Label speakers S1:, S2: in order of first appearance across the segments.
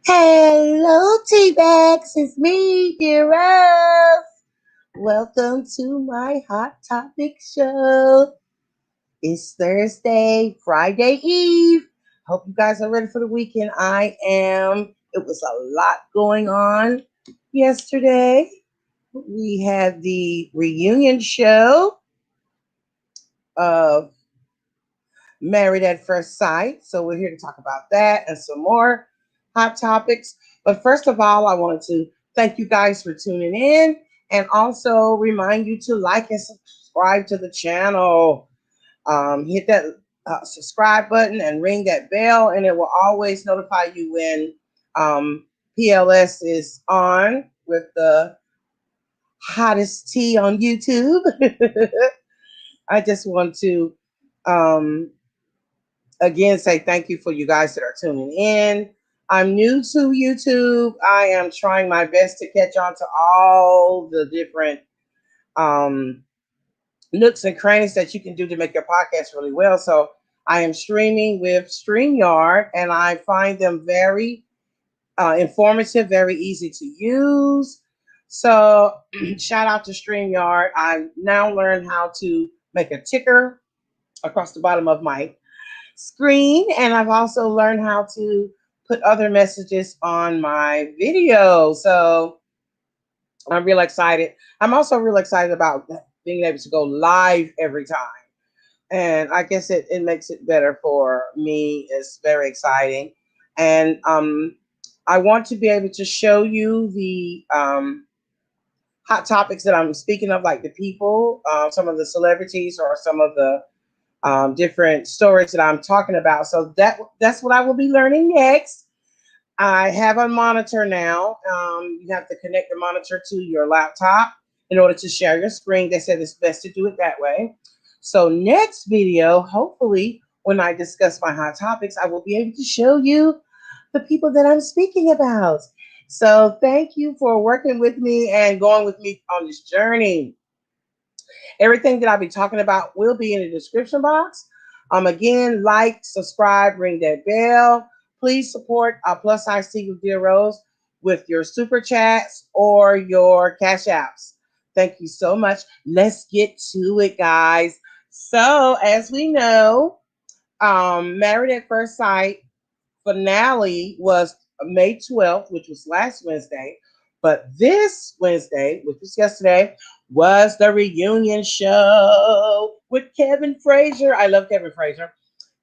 S1: Hello, T-Bags. It's me, dear Rose. Welcome to my Hot Topic show. It's Thursday, Friday Eve. Hope you guys are ready for the weekend. I am. It was a lot going on yesterday. We had the reunion show of Married at First Sight. So we're here to talk about that and some more hot topics. But first of all, I wanted to thank you guys for tuning in and also remind you to like and subscribe to the channel. Hit that subscribe button and ring that bell, and it will always notify you when PLS is on with the hottest tea on YouTube. I just want to um, again say thank you for you guys that are tuning in. I'm new to YouTube. I am trying my best to catch on to all the different um, nooks and crannies that you can do to make your podcast really well. So I am streaming with StreamYard, and I find them very informative, very easy to use. So shout out to StreamYard. I now learned how to make a ticker across the bottom of my screen, and I've also learned how to put other messages on my video. So I'm real excited. I'm also real excited about being able to go live every time. And I guess it makes it better for me. It's very exciting. And I want to be able to show you the hot topics that I'm speaking of, like the people, some of the celebrities, or some of the different stories that I'm talking about. So that's what I will be learning next. I have a monitor now. You have to connect the monitor to your laptop in order to share your screen. They said it's best to do it that way. So next video, hopefully, when I discuss my hot topics, I will be able to show you the people that I'm speaking about. So thank you for working with me and going with me on this journey. Everything that I'll be talking about will be in the description box. Again, like, subscribe, ring that bell. Please support Plus Size Tea with Dear Rose with your super chats or your cash apps. Thank you so much. Let's get to it, guys. So, as we know, Married at First Sight finale was May 12th, which was last Wednesday. But this Wednesday, which was yesterday, was the reunion show with Kevin Frazier. I love Kevin Frazier.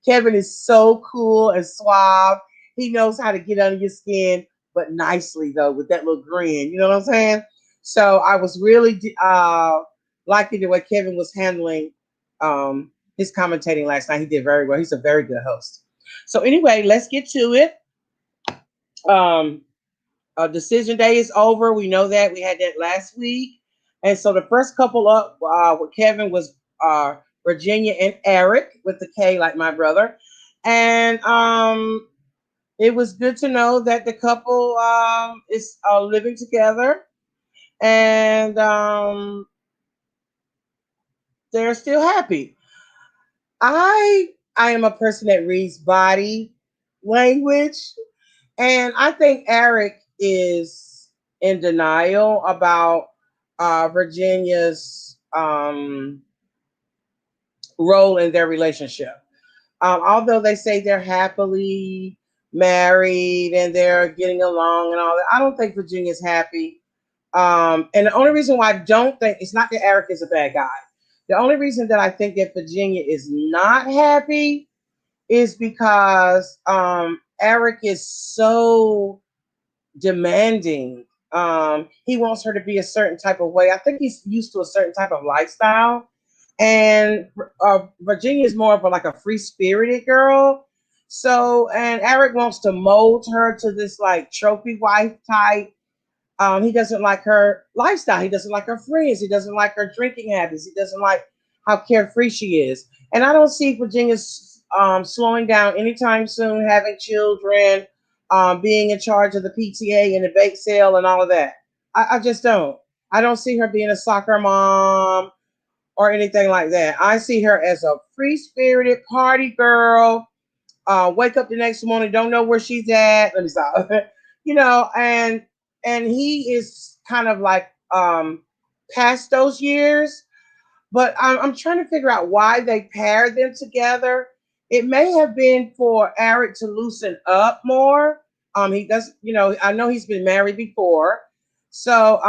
S1: Kevin is so cool and suave. He knows how to get under your skin, but nicely, though, with that little grin. You know what I'm saying? So I was really liking the way Kevin was handling his commentating last night. He did very well. He's a very good host. So anyway, let's get to it. Decision day is over. We know that. We had that last week. And so the first couple up with Kevin was Virginia and Eric, with the K like my brother. And it was good to know that the couple is living together. And they're still happy. I am a person that reads body language. And I think Eric is in denial about Virginia's role in their relationship. Although they say they're happily married and they're getting along and all that, I don't think Virginia's happy. And the only reason why I don't think, it's not that Eric is a bad guy. The only reason that I think that Virginia is not happy is because Eric is so demanding. He wants her to be a certain type of way. I think he's used to a certain type of lifestyle. And Virginia is more of like a free spirited girl. So, and Eric wants to mold her to this like trophy wife type. He doesn't like her lifestyle. He doesn't like her friends. He doesn't like her drinking habits. He doesn't like how carefree she is. And I don't see Virginia slowing down anytime soon, having children, being in charge of the PTA and the bake sale and all of that. I just don't. I don't see her being a soccer mom or anything like that. I see her as a free-spirited party girl. Wake up the next morning, don't know where she's at. Let me stop. and he is kind of like past those years, but I'm trying to figure out why they paired them together. It may have been for Eric to loosen up more. He does, I know he's been married before, so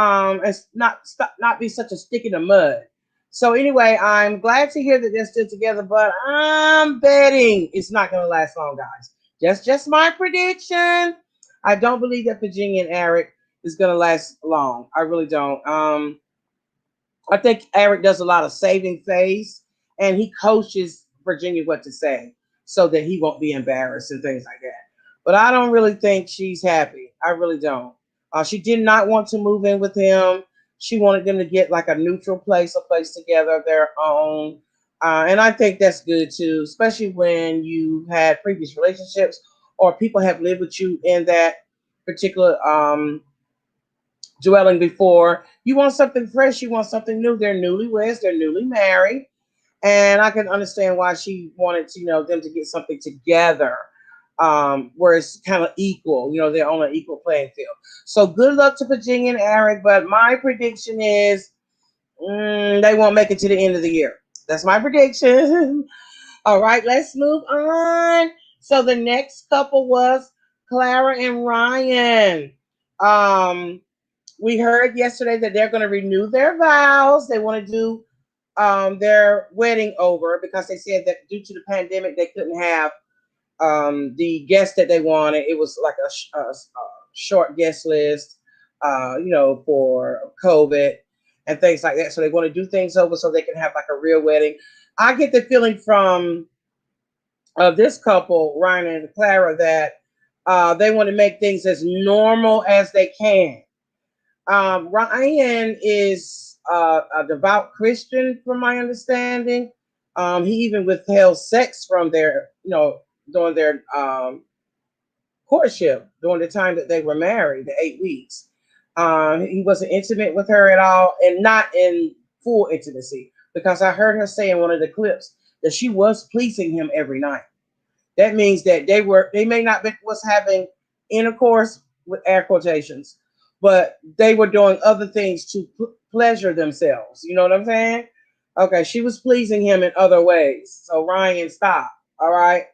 S1: it's not be such a stick in the mud. So anyway, I'm glad to hear that they're still together, but I'm betting it's not going to last long, guys. Just my prediction. I don't believe that Virginia and Eric is going to last long. I really don't. I think Eric does a lot of saving face, and he coaches Virginia what to say so that he won't be embarrassed and things like that. But I don't really think she's happy. I really don't. She did not want to move in with him. She wanted them to get like a neutral place, a place together of their own. And I think that's good too, especially when you had previous relationships or people have lived with you in that particular dwelling before. You want something fresh, you want something new. They're newlyweds, they're newly married. And I can understand why she wanted to, them to get something together, where it's kind of equal, they're on an equal playing field. So good luck to Virginia and Eric, but my prediction is they won't make it to the end of the year. That's my prediction. All right, let's move on. So the next couple was Clara and Ryan. Um, we heard yesterday that they're going to renew their vows. They want to do their wedding over because they said that due to the pandemic, they couldn't have the guests that they wanted. It was like a short guest list, for COVID and things like that. So they want to do things over so they can have like a real wedding. I get the feeling from this couple, Ryan and Clara, that they want to make things as normal as they can. Ryan is a devout Christian, from my understanding. He even withheld sex from their, during their courtship, during the time that they were married, the 8 weeks. He wasn't intimate with her at all, and not in full intimacy, because I heard her say in one of the clips that she was pleasing him every night. That means that they may not be was having intercourse with air quotations, but they were doing other things to pleasure themselves. You know what I'm saying? Okay, she was pleasing him in other ways. So Ryan, stop. All right.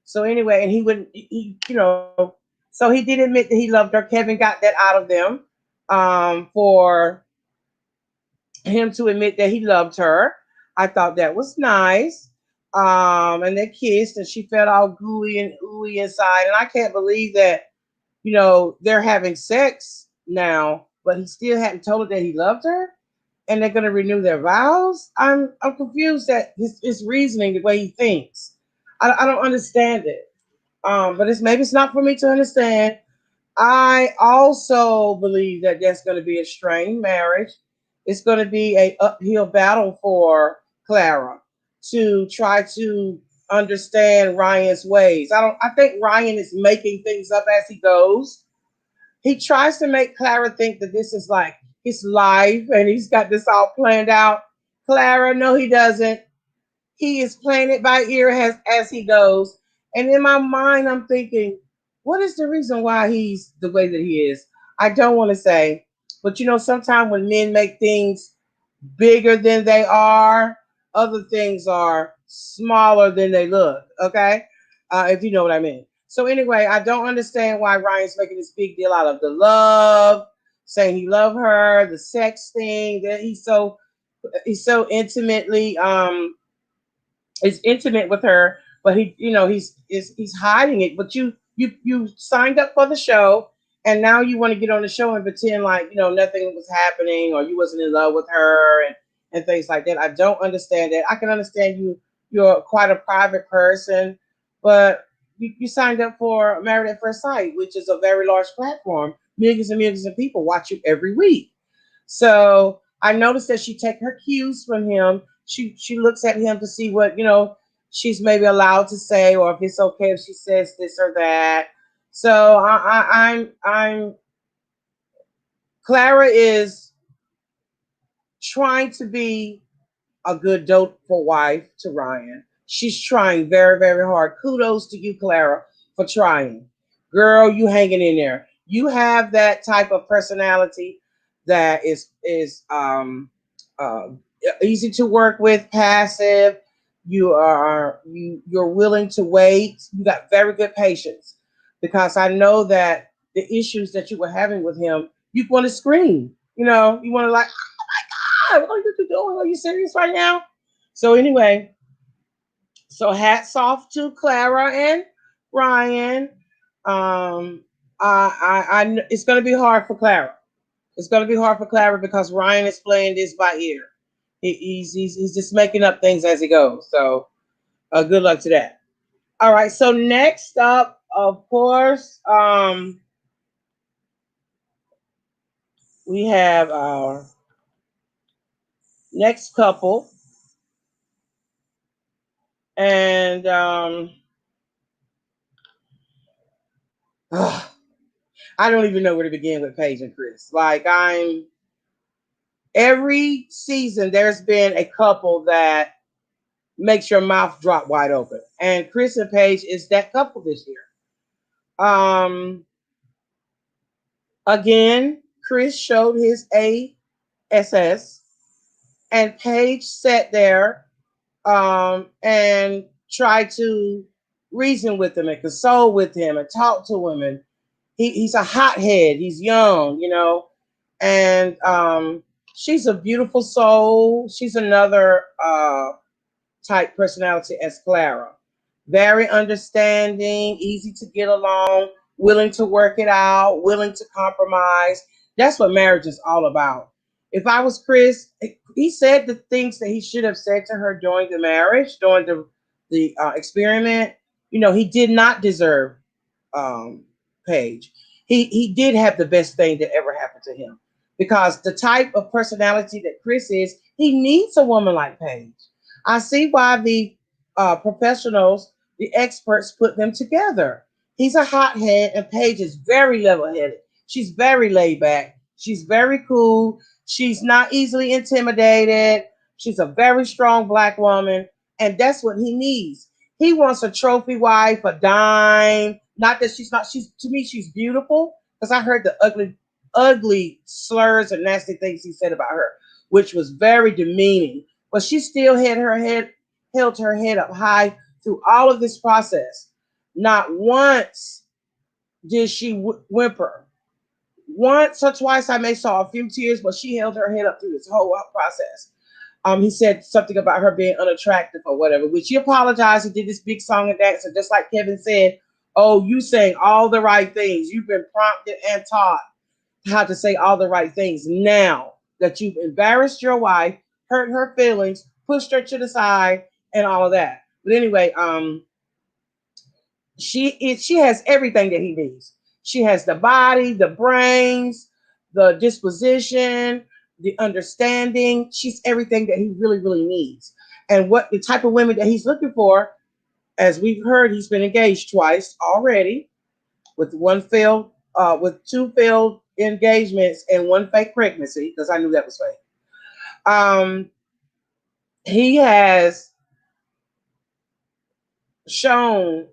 S1: So anyway, and he would, so he did admit that he loved her. Kevin got that out of them, for him to admit that he loved her. I thought that was nice. And they kissed, and she felt all gooey and ooey inside. And I can't believe that, they're having sex now, but he still hadn't told her that he loved her, and they're going to renew their vows. I'm confused at his reasoning, the way he thinks. I don't understand it. But maybe it's not for me to understand. I also believe that that's going to be a strained marriage. It's going to be a uphill battle for Clara to try to understand Ryan's ways. I think Ryan is making things up as he goes. He tries to make Clara think that this is like his life and he's got this all planned out. Clara, no, he doesn't. He is playing it by ear as he goes. And in my mind, I'm thinking, what is the reason why he's the way that he is? I don't want to say, but sometimes when men make things bigger than they are, other things are smaller than they look. Okay, if you know what I mean. So anyway, I don't understand why Ryan's making this big deal out of the love, saying he loved her, the sex thing, that he's so intimately is intimate with her, but he's hiding it. But you signed up for the show, and now you want to get on the show and pretend like nothing was happening, or you wasn't in love with her, and things like that. I don't understand that. I can understand you're quite a private person, but you signed up for Married at First Sight, which is a very large platform. Millions and millions of people watch you every week. So I noticed that she take her cues from him. She looks at him to see what she's maybe allowed to say, or if it's okay if she says this or that. So I'm Clara is trying to be a good doubtful wife to Ryan. She's trying very, very hard. Kudos to you, Clara, for trying. Girl, you hanging in there. you have that type of personality that is uh, easy to work with, passive. You're willing to wait. You got very good patience, because I know that the issues that you were having with him, you want to scream. You know, you want to like, oh my God, what are you doing? Are you serious right now? So anyway, so hats off to Clara and Ryan. It's going to be hard for Clara. It's going to be hard for Clara because Ryan is playing this by ear. He's just making up things as he goes. So good luck to that. All right. So next up, of course, we have our next couple, and I don't even know where to begin with Paige and Chris. Like every season, there's been a couple that makes your mouth drop wide open, and Chris and Paige is that couple this year. Again, Chris showed his ASS, and Paige sat there and tried to reason with him and console with him and talk to him. And he's a hothead. He's young, you know, and she's a beautiful soul. She's another type personality as Clara. Very understanding, easy to get along, willing to work it out, willing to compromise. That's what marriage is all about. If I was Chris, he said the things that he should have said to her during the marriage, during the experiment. You know, he did not deserve um, Paige. He did have the best thing that ever happened to him, because the type of personality that Chris is, he needs a woman like Paige. I see why the professionals, the experts, put them together. He's a hothead, and Paige is very level-headed. She's very laid back. She's very cool. She's not easily intimidated. She's a very strong black woman, and that's what he needs. He wants a trophy wife, a dime. Not that she's not. She's, to me, she's beautiful, because I heard the ugly slurs and nasty things he said about her, which was very demeaning. But she still held her head up high through all of this process. Not once did she whimper. Once or twice I may saw a few tears, but she held her head up through this whole process. He said something about her being unattractive or whatever, which he apologized. He did this big song and dance, and just like Kevin said, "Oh, you saying all the right things. You've been prompted and taught how to say all the right things. Now that you've embarrassed your wife, hurt her feelings, pushed her to the side, and all of that." But anyway, she has everything that he needs. She has the body, the brains, the disposition, the understanding. She's everything that he really, really needs. And what the type of women that he's looking for, as we've heard, he's been engaged twice already, with with two failed engagements and one fake pregnancy, because I knew that was fake. He has shown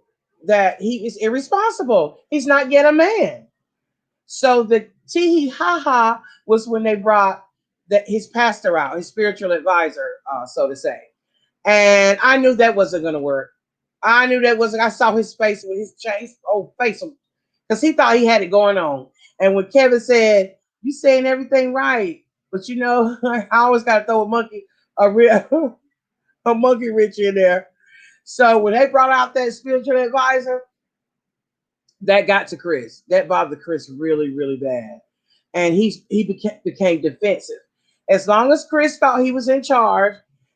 S1: that he is irresponsible. He's not yet a man. So the tee ha ha was when they brought his pastor out, his spiritual advisor, so to say. And I knew that wasn't going to work. I knew that wasn't. I saw his face with his face, because he thought he had it going on. And when Kevin said, "You saying everything right, but you know, I always got to throw a monkey wrench in there." So when they brought out that spiritual advisor, that got to Chris. That bothered Chris really, really bad, and became defensive. As long as Chris thought he was in charge,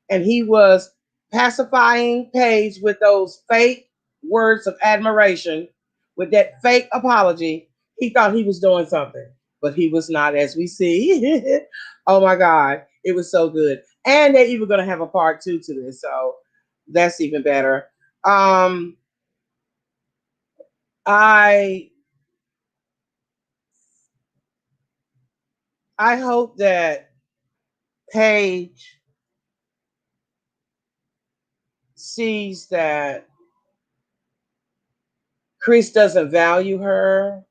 S1: and he was pacifying Paige with those fake words of admiration, with that fake apology, he thought he was doing something, but he was not, as we see. Oh my God, it was so good, and they're even going to have a part 2 to this, so that's even better. I I hope that Paige sees that Chris doesn't value her,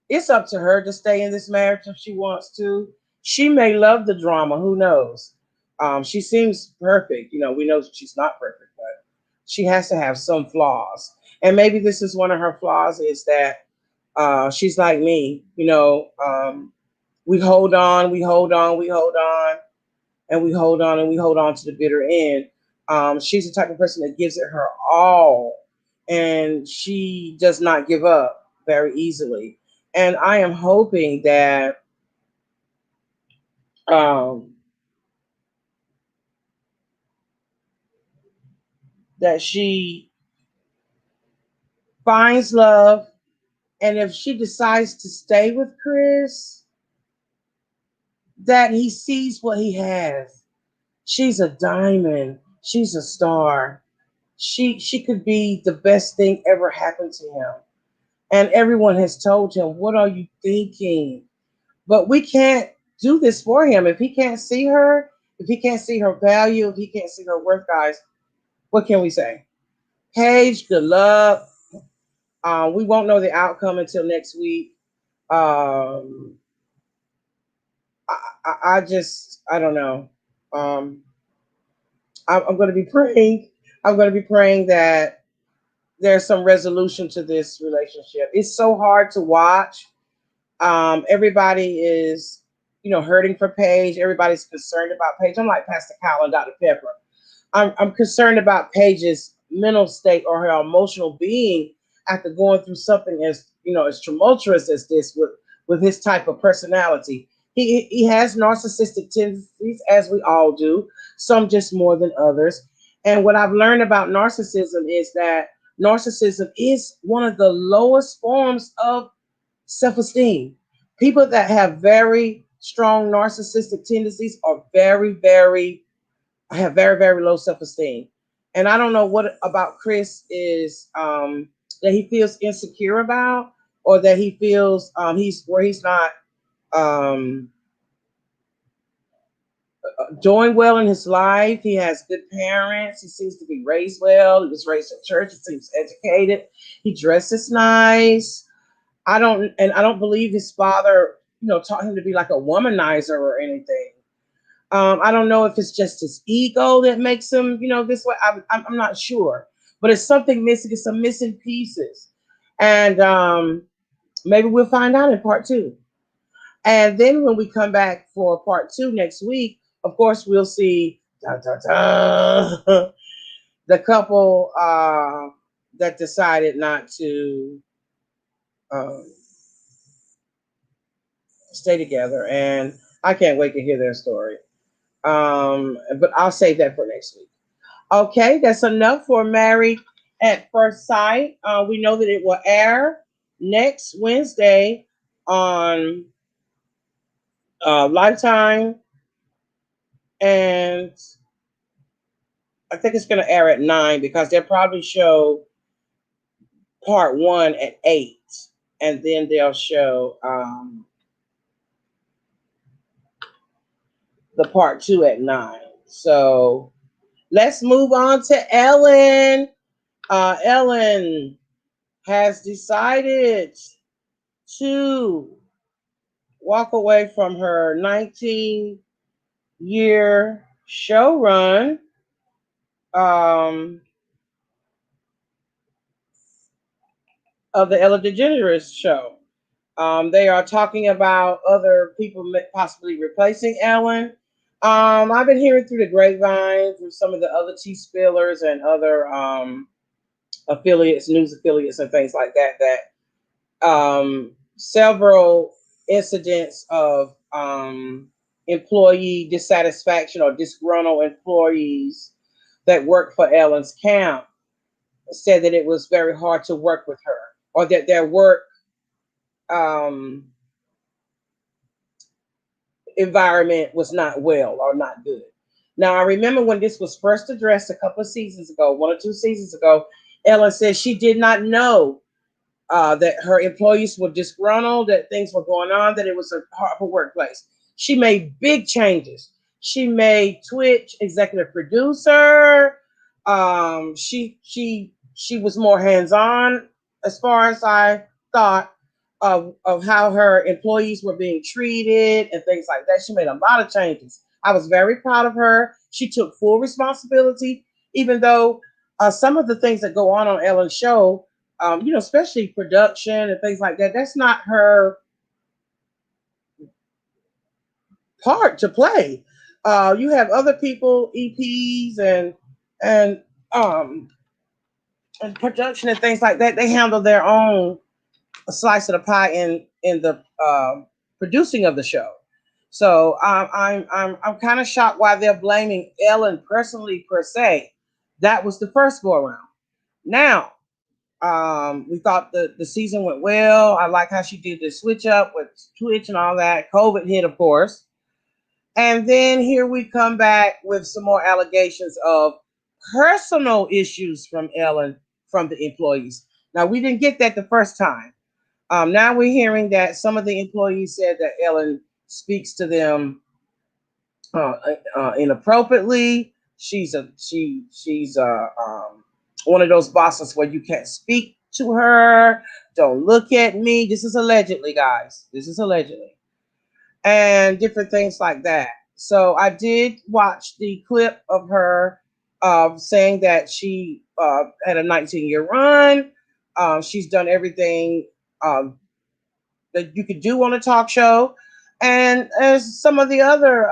S1: It's up to her to stay in this marriage if she wants to. She may love the drama. Who knows? She seems perfect. You know, we know she's not perfect, but she has to have some flaws. And maybe this is one of her flaws is that she's like me. You know, we hold on, we hold on, we hold on, and we hold on and we hold on to the bitter end. She's the type of person that gives it her all, and she does not give up very easily. And I am hoping um, that she finds love, and if she decides to stay with Chris, that he sees what he has. She's a diamond. She's a star. She could be the best thing ever happened to him. And everyone has told him, "What are you thinking?" But we can't do this for him. If he can't see her, if he can't see her value, if he can't see her worth, guys, what can we say? Paige, good luck. We won't know the outcome until next week. Um, I just, I don't know. Um, I'm going to be praying. I'm going to be praying that there's some resolution to this relationship. It's so hard to watch. Everybody is, you know, hurting for Paige. Everybody's concerned about Paige. I'm like Pastor Kyle and Dr. Pepper. I'm concerned about Paige's mental state or her emotional being after going through something as, you know, as tumultuous as this with his type of personality. He has narcissistic tendencies, as we all do, some just more than others. And what I've learned about narcissism is that narcissism is one of the lowest forms of self-esteem. People that have very strong narcissistic tendencies are very low self-esteem. And I don't know what about Chris is that he feels insecure about, or that he feels he's not um, doing well in his life. He has good parents. He seems to be raised well. He was raised in church. He seems educated. He dresses nice. I don't believe his father, you know, taught him to be like a womanizer or anything. I don't know if it's just his ego that makes him, you know, this way. I'm not sure, but it's something missing. It's some missing pieces, and maybe we'll find out in part two. And then when we come back for part two next week, of course, we'll see da, da, da, the couple that decided not to um, stay together, and I can't wait to hear their story. But I'll save that for next week. Okay, that's enough for Married at First Sight. We know that it will air next Wednesday on Lifetime, and I think it's going to air at 9 because they'll probably show part one at 8, and then they'll show the part two at 9. So let's move on to Ellen. Ellen has decided to walk away from her 19-year show run of the Ellen DeGeneres show. They are talking about other people possibly replacing Ellen. I've been hearing through the grapevine from some of the other tea spillers and other affiliates, news affiliates, and things like that, several incidents of employee dissatisfaction or disgruntled employees that work for Ellen's camp said that it was very hard to work with her, or that their work um, environment was not well or not good. Now, I remember when this was first addressed a couple of seasons ago, 1 or 2 seasons ago, Ellen said she did not know that her employees were disgruntled, that things were going on, that it was a horrible workplace. She made big changes. She made Twitch executive producer. She was more hands on, as far as I thought. of how her employees were being treated and things like that. She made a lot of changes. I was very proud of her. She took full responsibility, even though some of the things that go on Ellen's show, especially production and things like that, that's not her part to play. You have other people, EPs and um, and production and things like that. They handle their own slice of the pie in the producing of the show. So I'm kind of shocked why they're blaming Ellen personally per se. That was the first go around. Now we thought the season went well. I like how she did the switch up with Twitch and all that. COVID hit, of course. And then here we come back with some more allegations of personal issues from Ellen from the employees. Now, we didn't get that the first time. Now we're hearing that some of the employees said that Ellen speaks to them inappropriately. She's one of those bosses where you can't speak to her. Don't look at me. This is allegedly, guys. This is allegedly. And different things like that. So I did watch the clip of her saying that she had a 19-year run. She's done everything that you could do on a talk show. And as some of the other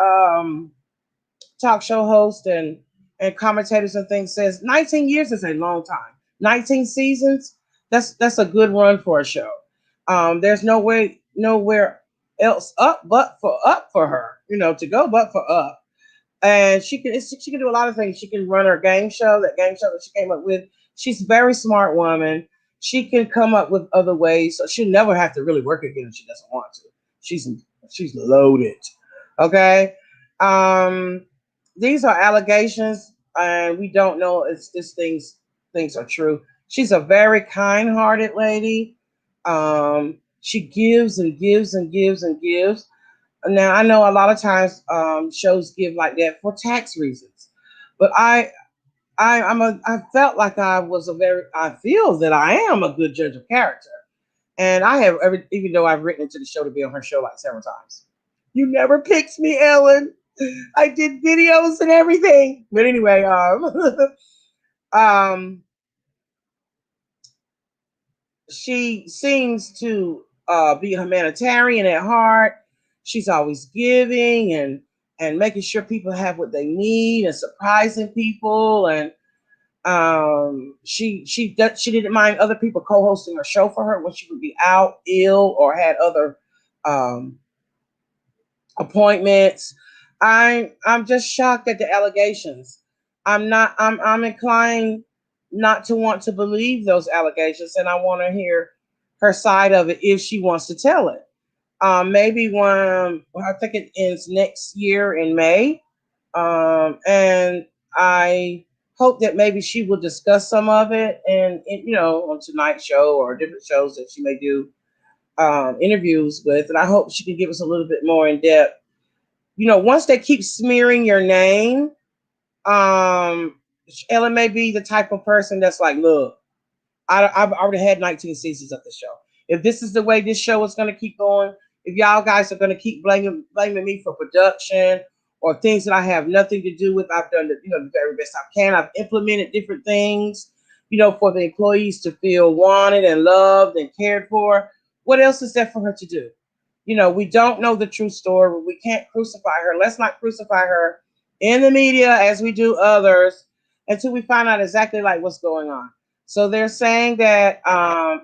S1: talk show hosts and commentators and things says, 19 years is a long time. 19 seasons, that's a good run for a show. There's nowhere else up for her, to go but for up. And she can do a lot of things. She can run her game show, that she came up with. She's a very smart woman. She can come up with other ways, so she'll never have to really work again if she doesn't want to. She's loaded. Okay. These are allegations, and we don't know if things are true. She's a very kind-hearted lady. She gives and gives and gives and gives. Now, I know a lot of times shows give like that for tax reasons, but I felt like I feel that I am a good judge of character, and I have even though I've written into the show to be on her show like several times. You never picked me, Ellen. I did videos and everything, but anyway, she seems to be humanitarian at heart. She's always giving and making sure people have what they need and surprising people. And she didn't mind other people co-hosting her show for her when she would be out ill or had other appointments. I'm just shocked at the allegations. I'm inclined not to want to believe those allegations, and I want to hear her side of it if she wants to tell it. Maybe when I think it ends next year in May, and I hope that maybe she will discuss some of it, and on tonight's show or different shows that she may do interviews with, and I hope she can give us a little bit more in depth. Once they keep smearing your name, Ellen may be the type of person that's like, look, I've already had 19 seasons of the show. If this is the way this show is going to keep going, if y'all guys are going to keep blaming me for production or things that I have nothing to do with, I've done the very best I can. I've implemented different things, for the employees to feel wanted and loved and cared for. What else is there for her to do? We don't know the true story. We can't crucify her. Let's not crucify her in the media as we do others until we find out exactly like what's going on. So they're saying that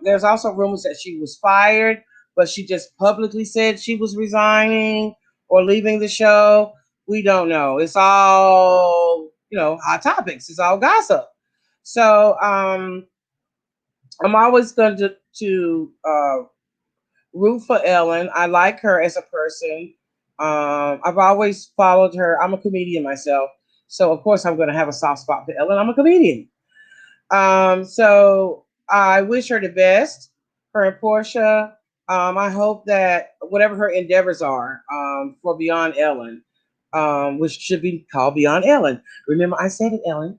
S1: there's also rumors that she was fired, but she just publicly said she was resigning or leaving the show. We don't know. It's all, hot topics. It's all gossip. So I'm always going to root for Ellen. I like her as a person. I've always followed her. I'm a comedian myself. So, of course, I'm going to have a soft spot for Ellen. I'm a comedian. So I wish her the best, her and Portia. I hope that whatever her endeavors are for Beyond Ellen, which should be called Beyond Ellen. Remember, I said it, Ellen.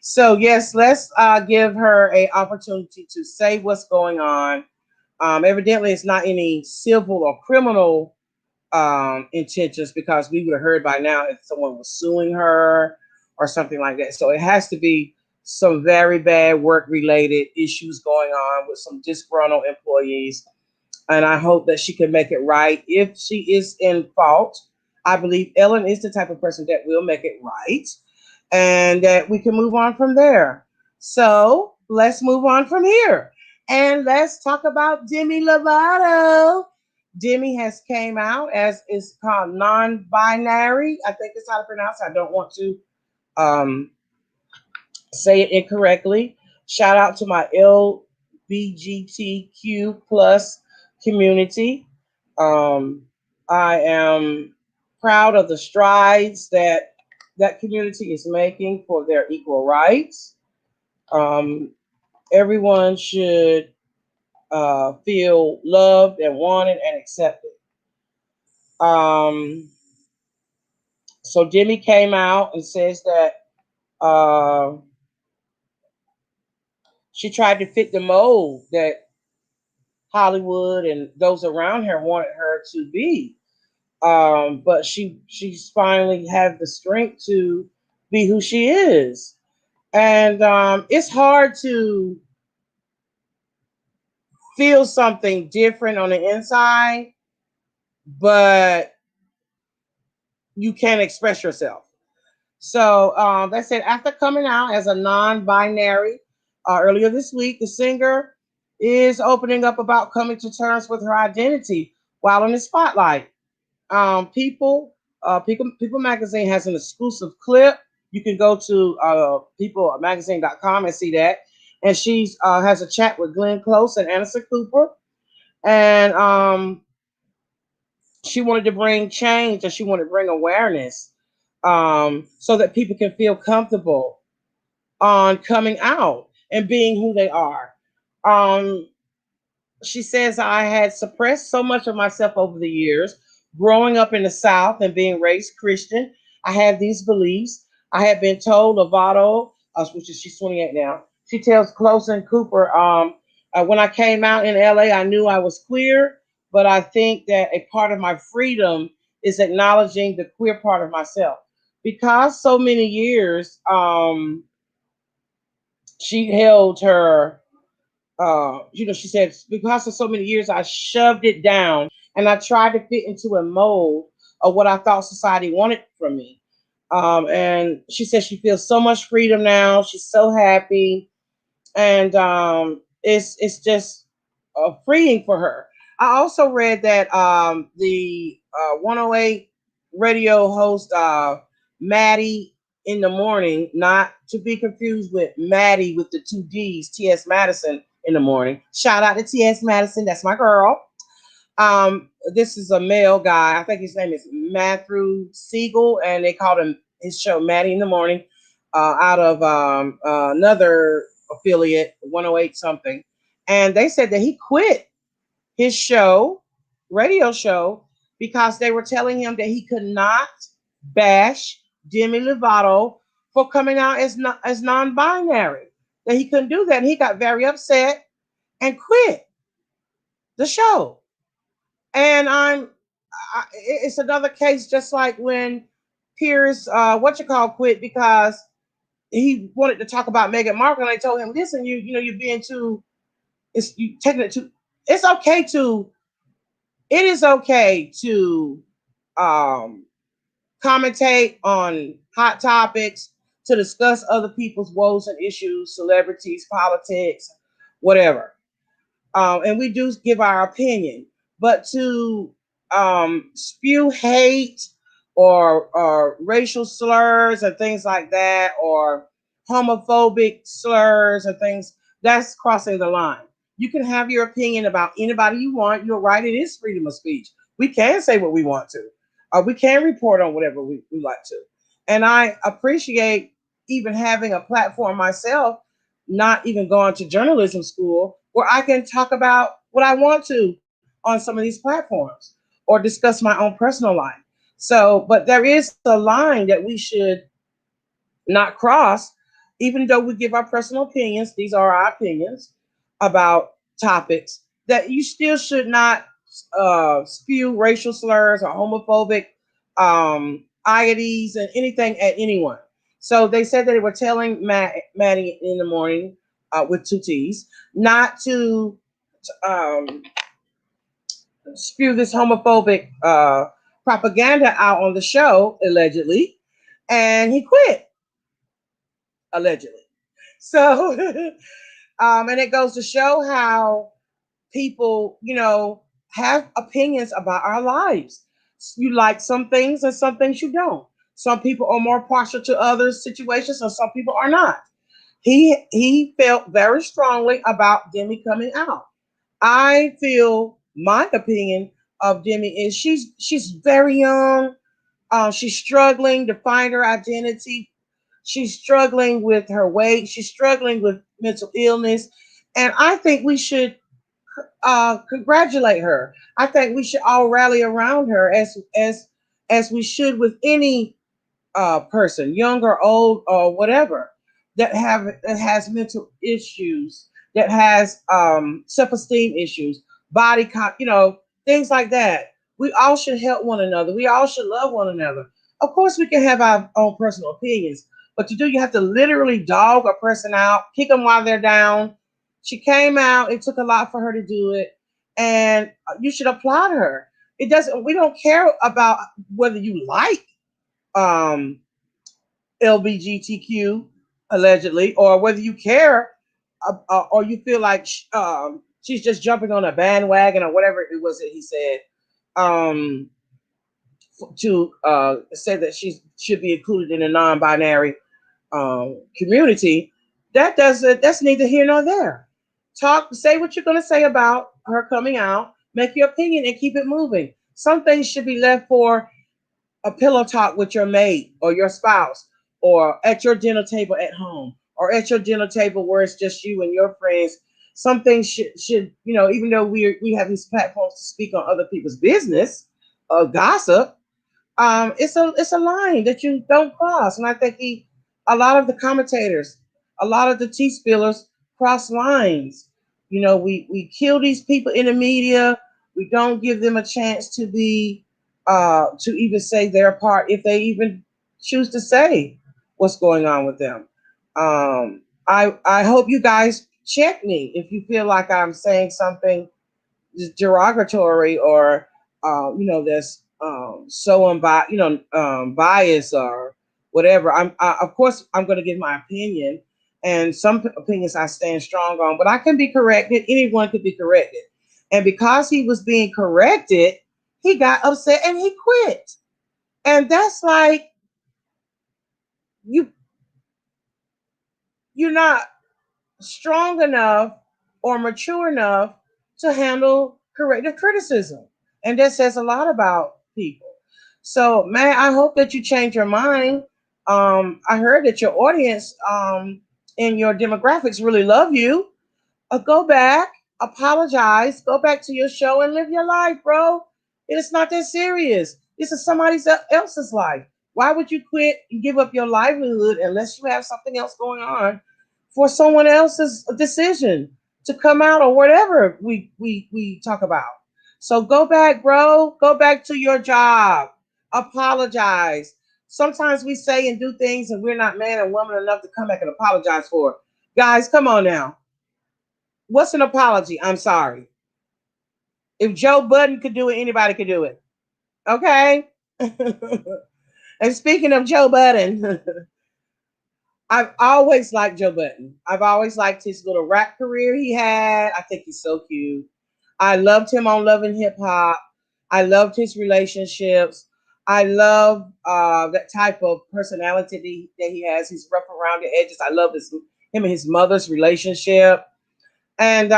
S1: So, yes, let's give her an opportunity to say what's going on. Evidently, it's not any civil or criminal intentions, because we would have heard by now if someone was suing her or something like that. So it has to be some very bad work related issues going on with some disgruntled employees. And I hope that she can make it right. If she is in fault, I believe Ellen is the type of person that will make it right, and that we can move on from there. So let's move on from here. And let's talk about Demi Lovato. Demi has came out as is called non-binary. I think that's how to pronounce it. I don't want to um, say it incorrectly. Shout out to my LBGTQ plus community. Um, I am proud of the strides that that community is making for their equal rights. Um, Everyone should feel loved and wanted and accepted. Um, so Demi came out and says that uh, she tried to fit the mold that Hollywood and those around her wanted her to be. But she's finally had the strength to be who she is. And it's hard to feel something different on the inside, but you can't express yourself. So that said, after coming out as a non-binary earlier this week, the singer is opening up about coming to terms with her identity while in the spotlight. People Magazine has an exclusive clip. You can go to peoplemagazine.com and see that. And she has a chat with Glenn Close and Anderson Cooper. And she wanted to bring change, and she wanted to bring awareness, so that people can feel comfortable on coming out and being who they are. Um, she says, I had suppressed so much of myself over the years. Growing up in the South and being raised Christian, I had these beliefs. I had been told Lovato, which is she's 28 now. She tells Close and Cooper, when I came out in LA, I knew I was queer, but I think that a part of my freedom is acknowledging the queer part of myself. Because so many years, she held her she said, because of so many years, I shoved it down and I tried to fit into a mold of what I thought society wanted from me. And she said she feels so much freedom now. She's so happy, and it's just freeing for her. I also read that the 108 radio host Maddie in the morning, not to be confused with Maddie with the two D's, T.S. Madison in the morning. Shout out to T.S. Madison, that's my girl. This is a male guy. I think his name is Matthew Siegel, and they called him his show Maddie in the Morning, out of another affiliate, 108 something. And they said that he quit his show, radio show, because they were telling him that he could not bash Demi Lovato for coming out as non-binary. That he couldn't do that. And he got very upset and quit the show. And it's another case, just like when Pierce, quit because he wanted to talk about Meghan Markle, and they told him, "Listen, you're being too. You taking it too. It's okay to. It is okay to um, commentate on hot topics, to discuss other people's woes and issues, celebrities, politics, whatever. And we do give our opinion, but to spew hate or racial slurs and things like that, or homophobic slurs and things, that's crossing the line. You can have your opinion about anybody you want. You're right, it is freedom of speech. We can say what we want to. We can report on whatever we like to. And I appreciate even having a platform myself, not even going to journalism school, where I can talk about what I want to on some of these platforms or discuss my own personal life. So, but there is a line that we should not cross, even though we give our personal opinions. These are our opinions about topics. that you still should not spew racial slurs or homophobic ieties and anything at anyone. So they said that they were telling Maddie in the morning with two T's not to um, spew this homophobic propaganda out on the show, allegedly, and he quit, allegedly. So, and it goes to show how people, have opinions about our lives. You like some things and some things you don't. Some people are more partial to other situations, and some people are not. He felt very strongly about Demi coming out. I feel my opinion of Demi is she's very young. She's struggling to find her identity. She's struggling with her weight. She's struggling with mental illness, and I think we should congratulate her. I think we should all rally around her as we should with any person, young or old or whatever, that has mental issues, that has self esteem issues, things like that. We all should help one another. We all should love one another. Of course, we can have our own personal opinions, but to do, you have to literally dog a person out, kick them while they're down. She came out. It took a lot for her to do it, and you should applaud her. It doesn't. We don't care about whether you like um, LBGTQ allegedly, or whether you care, or you feel like she's just jumping on a bandwagon or whatever it was that he said, um, to say that she should be included in the non-binary community. That's neither here nor there. Say what you're going to say about her coming out, make your opinion, and keep it moving. Some things should be left for a pillow talk with your mate or your spouse, or at your dinner table at home, or at your dinner table where it's just you and your friends. Some things should even though we have these platforms to speak on other people's business or gossip, it's a line that you don't cross. And I think a lot of the commentators, a lot of the tea spillers cross lines. We kill these people in the media. We don't give them a chance to even say their part, if they even choose to say what's going on with them. I hope you guys check me if you feel like I'm saying something derogatory, or that's so biased or whatever. Of course I'm going to give my opinion, and some opinions I stand strong on, but I can be corrected. Anyone could be corrected, and because he was being corrected, he got upset and he quit. And that's like, you you're not strong enough or mature enough to handle corrective criticism. And that says a lot about people. So, man, I hope that you change your mind. I heard that your audience and your demographics really love you. Go back, apologize, go back to your show and live your life, bro. It's not that serious. This is somebody else's life. Why would you quit and give up your livelihood unless you have something else going on for someone else's decision to come out, or whatever we talk about? So go back, bro. Go back to your job. Apologize. Sometimes we say and do things and we're not man and woman enough to come back and apologize for it. Guys, come on now. What's an apology? I'm sorry. If Joe Budden could do it, anybody could do it. Okay? And speaking of Joe Budden, I've always liked Joe Budden. I've always liked his little rap career he had. I think he's so cute. I loved him on Love and Hip Hop. I loved his relationships. I love that type of personality that he has. He's rough around the edges. I love him and his mother's relationship. And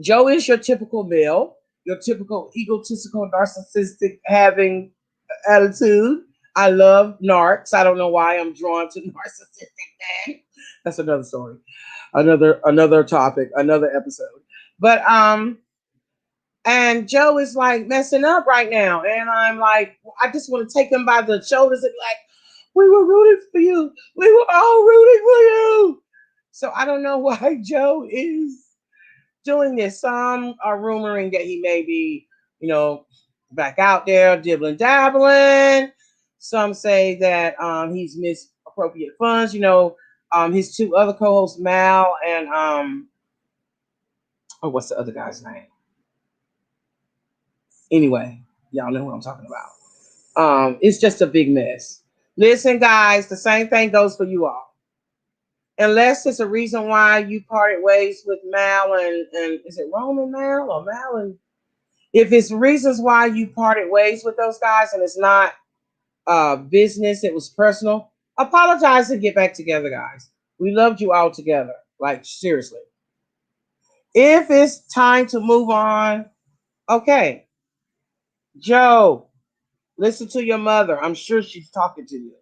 S1: Joe is your typical male, your typical egotistical, narcissistic having attitude. I love narcs. I don't know why I'm drawn to narcissistic men. That's another story, another topic, another episode. But and Joe is like messing up right now, and I'm like, I just want to take him by the shoulders and be like, we were rooting for you. We were all rooting for you. So I don't know why Joe is doing this. Some are rumoring that he may be, you know, back out there dibbling dabbling. Some say that he's misappropriated funds. You know, his two other co-hosts, Mal and oh, what's the other guy's name? Anyway, y'all know what I'm talking about. It's just a big mess. Listen, guys, the same thing goes for you all. Unless it's a reason why you parted ways with Mal and is it Roman Mal or Mal and if it's reasons why you parted ways with those guys and it's not business, it was personal, apologize and get back together, guys. We loved you all together. Like, seriously. If it's time to move on, okay. Joe, listen to your mother. I'm sure she's talking to you.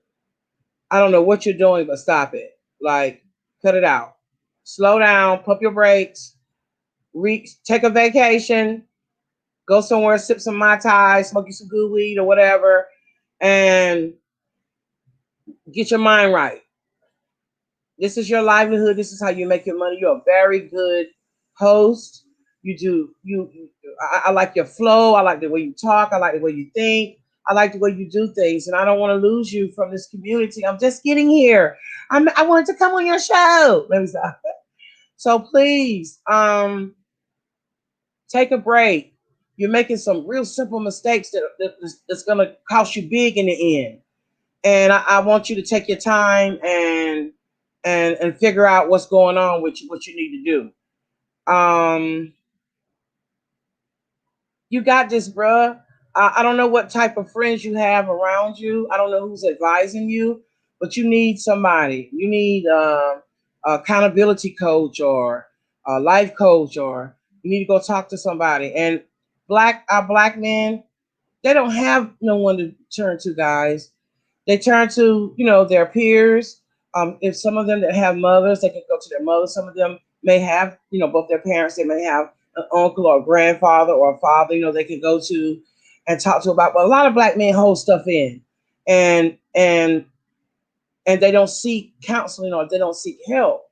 S1: I don't know what you're doing, but stop it. Like, cut it out. Slow down, pump your brakes, take a vacation, go somewhere, sip some Mai Tai, smoke you some good weed or whatever, and get your mind right. This is your livelihood. This is how you make your money. You're a very good host. I like your flow. I like the way you talk. I like the way you think. I like the way you do things, and I don't want to lose you from this community. I'm just getting here. I wanted to come on your show. Let me stop. So please, take a break. You're making some real simple mistakes that's going to cost you big in the end. And I want you to take your time and figure out what's going on with you, what you need to do. You got this, bruh. I don't know what type of friends you have around you. I don't know who's advising you, but you need somebody. You need a accountability coach or a life coach, or you need to go talk to somebody. And our black men, they don't have no one to turn to, guys. They turn to, their peers. If some of them that have mothers, they can go to their mothers. Some of them may have, both their parents. They may have an uncle or a grandfather or a father, they can go to and talk to about. But a lot of black men hold stuff in, and and and they don't seek counseling or they don't seek help.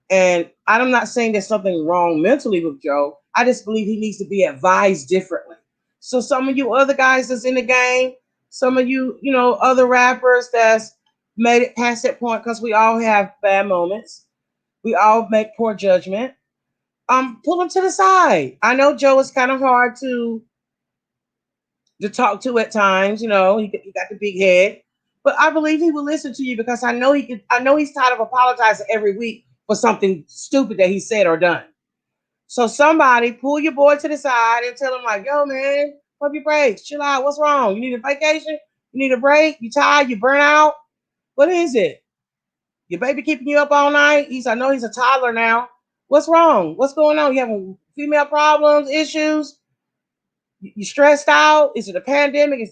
S1: And I'm not saying there's something wrong mentally with Joe. I just believe he needs to be advised differently. So some of you other guys that's in the game, some of you, other rappers that's made it past that point, because we all have bad moments. We all make poor judgment. Pull him to the side. I know Joe is kind of hard to talk to at times. He got the big head, but I believe he will listen to you because I know he could. I know he's tired of apologizing every week for something stupid that he said or done. So somebody pull your boy to the side and tell him like, "Yo, man, pump your brakes, chill out. What's wrong? You need a vacation? You need a break? You tired? You burn out? What is it? Your baby keeping you up all night?" I know he's a toddler now. What's wrong? What's going on? You having female problems, issues? You stressed out? Is it a pandemic?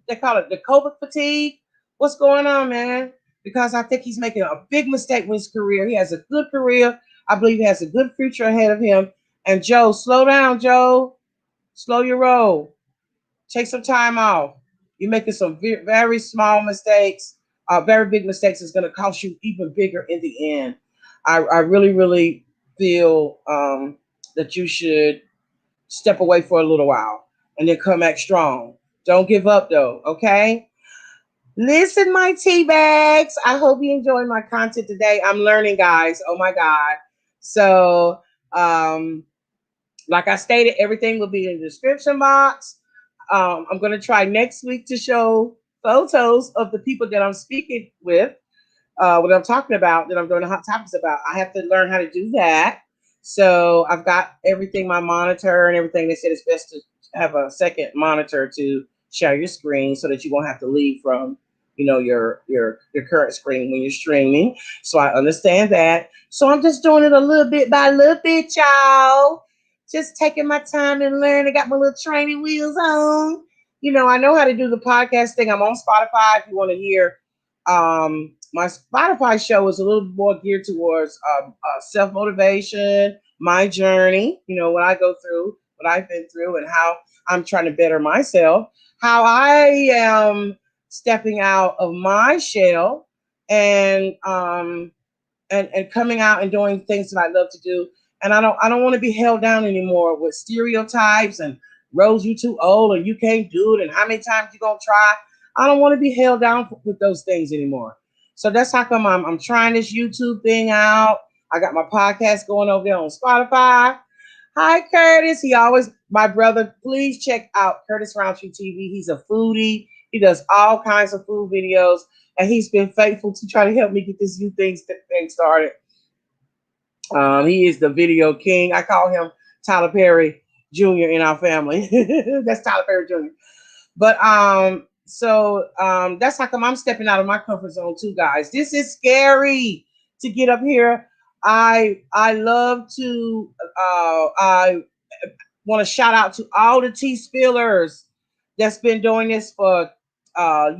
S1: They call it the COVID fatigue? What's going on, man? Because I think he's making a big mistake with his career. He has a good career. I believe he has a good future ahead of him. And Joe, slow down, Joe. Slow your roll. Take some time off. You're making some very small mistakes. Very big mistakes is going to cost you even bigger in the end. I really, really feel that you should step away for a little while and then come back strong. Don't give up though, okay? Listen, my tea bags. I hope you enjoyed my content today. I'm learning, guys. Oh my God. So, like I stated, everything will be in the description box. I'm going to try next week to show photos of the people that I'm speaking with, what I'm talking about, that I'm doing the hot topics about. I have to learn how to do that. So I've got everything, my monitor and everything. They said it's best to have a second monitor to share your screen so that you won't have to leave from, your current screen when you're streaming. So I understand that. So I'm just doing it a little bit by little bit, y'all. Just taking my time and learning. I got my little training wheels on. I know how to do the podcast thing. I'm on Spotify if you want to hear. My Spotify show is a little more geared towards self-motivation, my journey, what I go through, what I've been through, and how I'm trying to better myself, how I am stepping out of my shell and coming out and doing things that I love to do. And I don't want to be held down anymore with stereotypes and Rose, you too old, or you can't do it, and how many times you gonna try. I don't want to be held down with those things anymore. So that's how come I'm trying this YouTube thing out. I got my podcast going over there on Spotify. Hi, Curtis. He always, my brother, please check out Curtis Roundtree TV. He's a foodie. He does all kinds of food videos, and he's been faithful to try to help me get this thing started. He is the video king. I call him Tyler Perry Jr. in our family. That's Tyler Perry Jr. But that's how come I'm stepping out of my comfort zone too, guys. This is scary to get up here. I love to I want to shout out to all the tea spillers that's been doing this for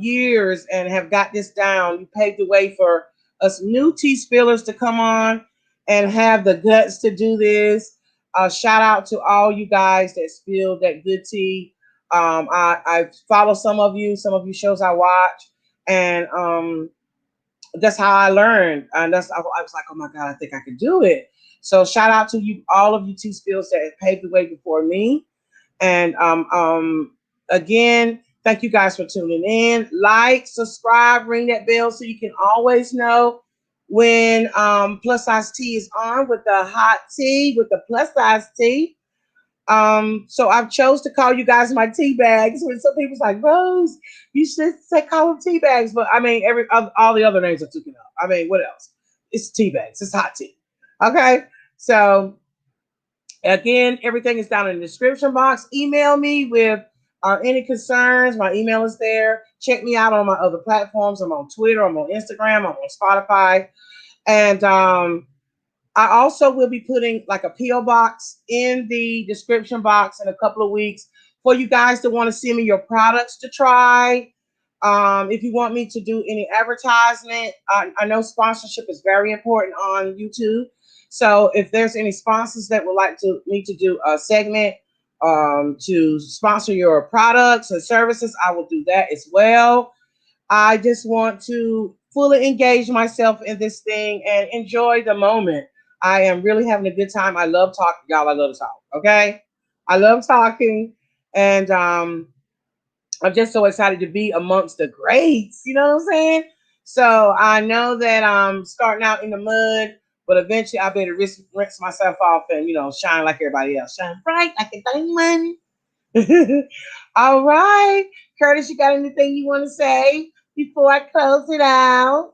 S1: years and have got this down. You paved the way for us new tea spillers to come on and have the guts to do this. Shout out to all you guys that spill that good tea. I follow some of you shows I watch, and that's how I learned. And I was like, oh my God, I think I could do it. So shout out to you, all of you tea spills that paved the way before me. And again, thank you guys for tuning in. Like, subscribe, ring that bell so you can always know when plus size tea is on with the hot tea, with the plus size tea. So I've chose to call you guys my tea bags. When some people's like, Rose, you should say call them tea bags. But I mean, all the other names are taken up. I mean, what else? It's tea bags. It's hot tea. Okay. So again, everything is down in the description box. Email me with any concerns. My email is there. Check me out on my other platforms. I'm on Twitter. I'm on Instagram. I'm on Spotify. And I also will be putting like a P.O. box in the description box in a couple of weeks for you guys to want to send me your products to try. If you want me to do any advertisement, I know sponsorship is very important on YouTube. So if there's any sponsors that would like me to do a segment to sponsor your products and services, I will do that as well. I just want to fully engage myself in this thing and enjoy the moment. I am really having a good time. I love talking, y'all. I love to talk. Okay, I love talking, and I'm just so excited to be amongst the greats. You know what I'm saying? So I know that I'm starting out in the mud, but eventually I better rinse myself off and shine like everybody else, shine bright like a diamond. All right, Curtis, you got anything you want to say before I close it out?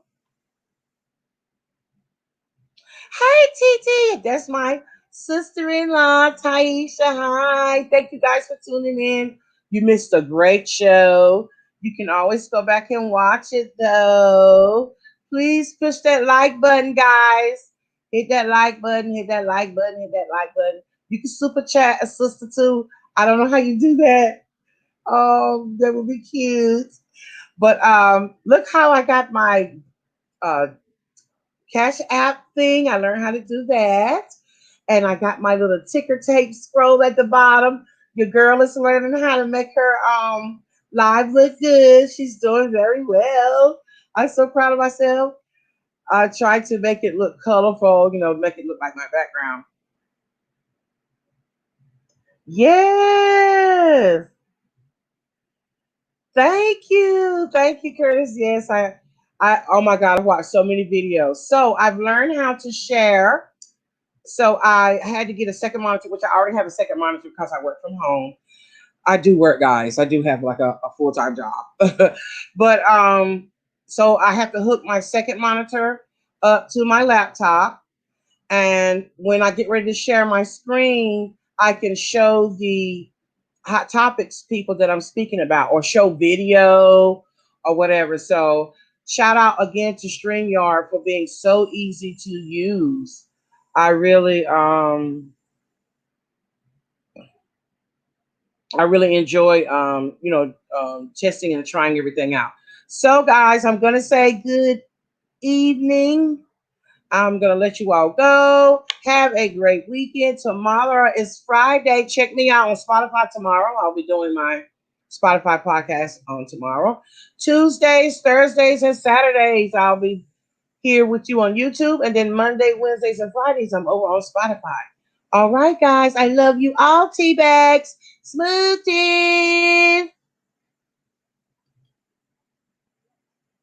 S1: Hi, TT. That's my sister-in-law, Taisha. Hi. Thank you guys for tuning in. You missed a great show. You can always go back and watch it, though. Please push that like button, guys. Hit that like button, hit that like button, hit that like button. You can super chat a sister, too. I don't know how you do that. That would be cute. But look how I got my Cash App thing. I learned how to do that. And I got my little ticker tape scroll at the bottom. Your girl is learning how to make her live look good. She's doing very well. I'm so proud of myself. I tried to make it look colorful, make it look like my background. Yes. Thank you. Thank you, Curtis. Yes, oh my God, I've watched so many videos. So I've learned how to share. So I had to get a second monitor, which I already have a second monitor because I work from home. I do work, guys. I do have like a full-time job. But so I have to hook my second monitor up to my laptop. And when I get ready to share my screen, I can show the hot topics people that I'm speaking about or show video or whatever. So shout out again to StreamYard for being so easy to use. I really enjoy testing and trying everything out. So guys, I'm gonna say good evening. I'm gonna let you all go. Have a great weekend. Tomorrow is Friday. Check me out on Spotify tomorrow. I'll be doing my Spotify podcast on tomorrow. Tuesdays, Thursdays, and Saturdays, I'll be here with you on YouTube. And then Monday, Wednesdays, and Fridays, I'm over on Spotify. All right, guys. I love you all, tea bags. Smooches.